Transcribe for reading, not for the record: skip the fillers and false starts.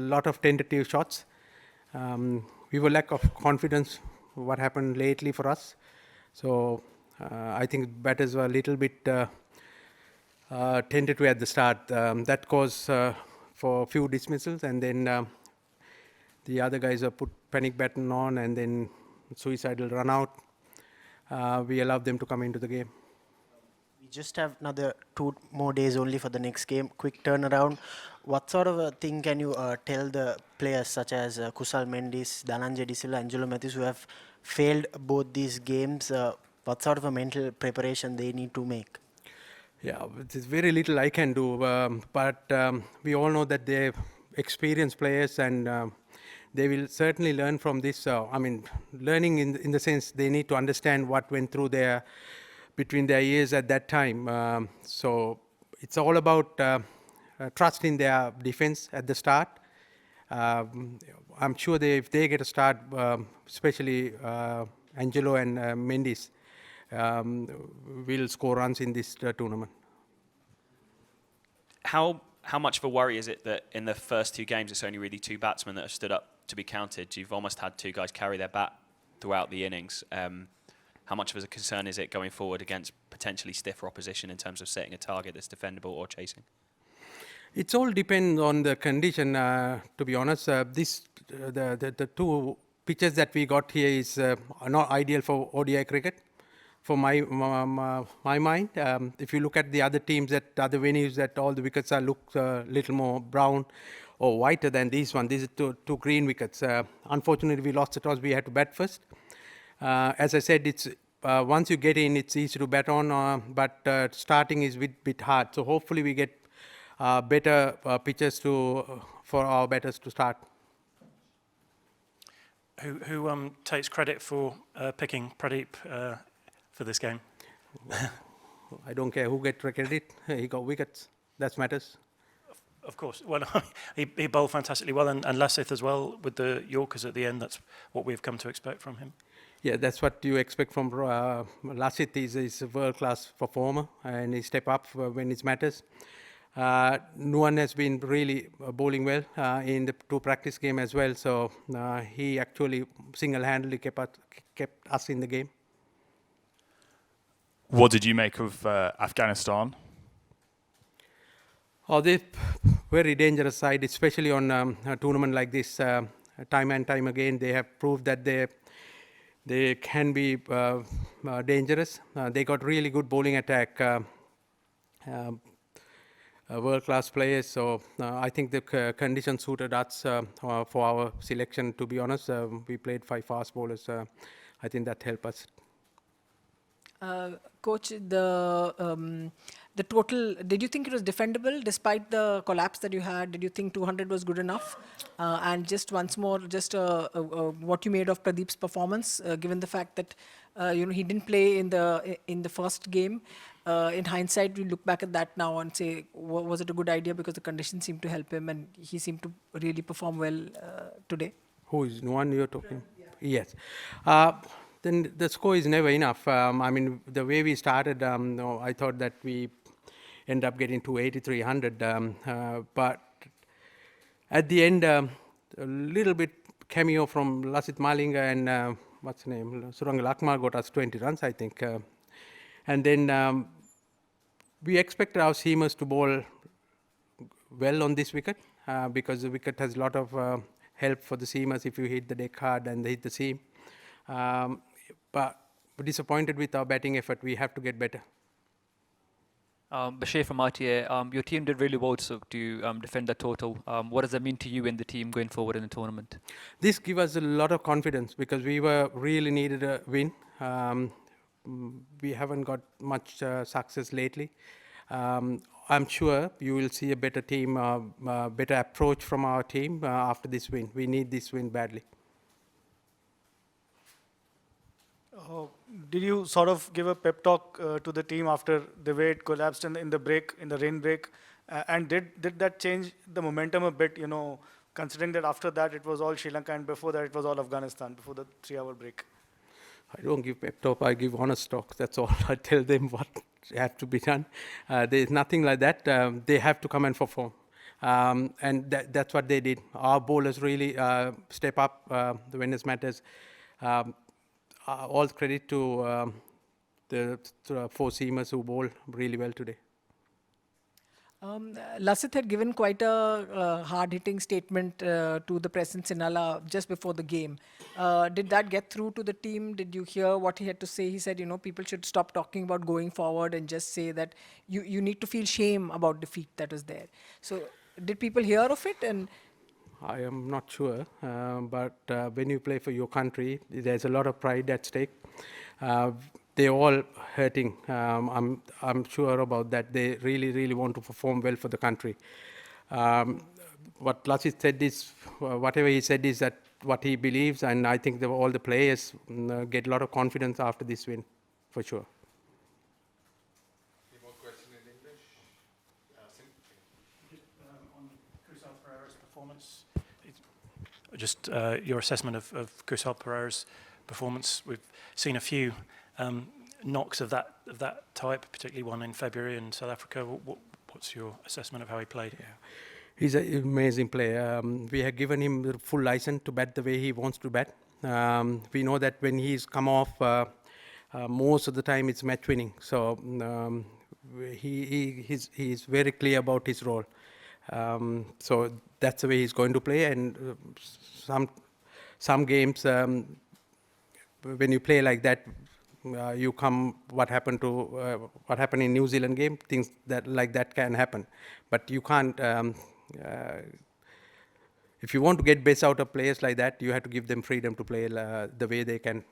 lot of tentative shots. We were lack of confidence what happened lately for us. So I think batters were a little bit tentative at the start. That caused for a few dismissals, and then the other guys have put panic button on, and then suicidal run out. We allowed them to come into the game. We just have another 2 more days only for the next game. Quick turnaround. What sort of a thing can you tell the players such as Kusal Mendis, Dhananjay De Silva, Angelo Mathews, who have failed both these games? What sort of a mental preparation they need to make? Yeah, there's very little I can do, but we all know that they're experienced players, and they will certainly learn from this. Learning in the sense they need to understand what went through between their ears at that time. So it's all about trust in their defense at the start. I'm sure if they get a start, especially Angelo and Mendis, will score runs in this tournament. How much of a worry is it that in the first 2 games it's only really 2 batsmen that have stood up to be counted? You've almost had 2 guys carry their bat throughout the innings. How much of a concern is it going forward against potentially stiffer opposition in terms of setting a target that's defendable or chasing? It's all depends on the condition. To be honest, the 2 pitches that we got here is not ideal for ODI cricket. For my mind, if you look at the other teams at other venues, that all the wickets look a little more brown or whiter than these one. These are two green wickets. Unfortunately, we lost the toss. We had to bat first. As I said, it's once you get in, it's easy to bat on, but starting is a bit hard. So hopefully we get better pitches for our batters to start. Who takes credit for picking Pradeep for this game? I don't care who gets credit. He got wickets. That matters. Of course. Well, he bowled fantastically well, and Lasith as well with the Yorkers at the end. That's what we've come to expect from him. Yeah, that's what you expect from Lasith. He's a world-class performer, and he step up when it matters. Nuwan has been really bowling well in the 2 practice game as well. So he actually single-handedly kept us in the game. What did you make of Afghanistan? Oh, they're very dangerous side, especially on a tournament like this. Time and time again, they have proved that they can be dangerous. They got really good bowling attack, world-class players. So I think the conditions suited us for our selection. To be honest, we played 5 fast bowlers. I think that helped us. Coach, the total, did you think it was defendable despite the collapse that you had? Did you think 200 was good enough? And just once more, just what you made of Pradeep's performance, given the fact that he didn't play in the first game. In hindsight, we look back at that now and say, was it a good idea because the conditions seemed to help him and he seemed to really perform well today? Who is the one you're talking? Yeah. Yes. Then the score is never enough. The way we started, I thought that we end up getting 280, 300. But at the end, a little bit cameo from Lasith Malinga and what's the name? Surangal Akmal got us 20 runs, I think. And then we expected our seamers to bowl well on this wicket because the wicket has a lot of help for the seamers if you hit the deck hard and they hit the seam. But we're disappointed with our batting effort. We have to get better. Bashir from RTA, your team did really well to defend the total. What does that mean to you and the team going forward in the tournament? This gives us a lot of confidence because we were really needed a win. We haven't got much success lately. I'm sure you will see a better team, better approach from our team after this win. We need this win badly. Did you sort of give a pep talk to the team after the way it collapsed in the break, in the rain break? And did that change the momentum a bit, considering that after that it was all Sri Lanka and before that it was all Afghanistan, before the 3-hour break? I don't give pep talk, I give honest talk. That's all. I tell them what have to be done. There's nothing like that. They have to come and perform. And that's what they did. Our bowlers really step up when it matters. All credit to the four seamers who bowled really well today. Lasith had given quite a hard-hitting statement to the press in Sinhala just before the game. Did that get through to the team? Did you hear what he had to say? He said, people should stop talking about going forward and just say that you need to feel shame about defeat that was there. So did people hear of it? And I am not sure, but when you play for your country, there's a lot of pride at stake. They're all hurting. I'm sure about that. They really, really want to perform well for the country. What Lasith said is, whatever he said is that what he believes, and I think all the players get a lot of confidence after this win, for sure. Any more questions in English? On Kusal Pereira's performance, just your assessment of Kusal Pereira's performance. We've seen a few knocks of that type, particularly one in February in South Africa. What's your assessment of how he played? Yeah. He's an amazing player. We have given him the full license to bat the way he wants to bat. We know that when he's come off, most of the time it's match winning. So he's very clear about his role. So that's the way he's going to play. And some games, when you play like that, you come. What happened in New Zealand game? Things like that can happen, but you can't. If you want to get best out of players like that, you have to give them freedom to play the way they can.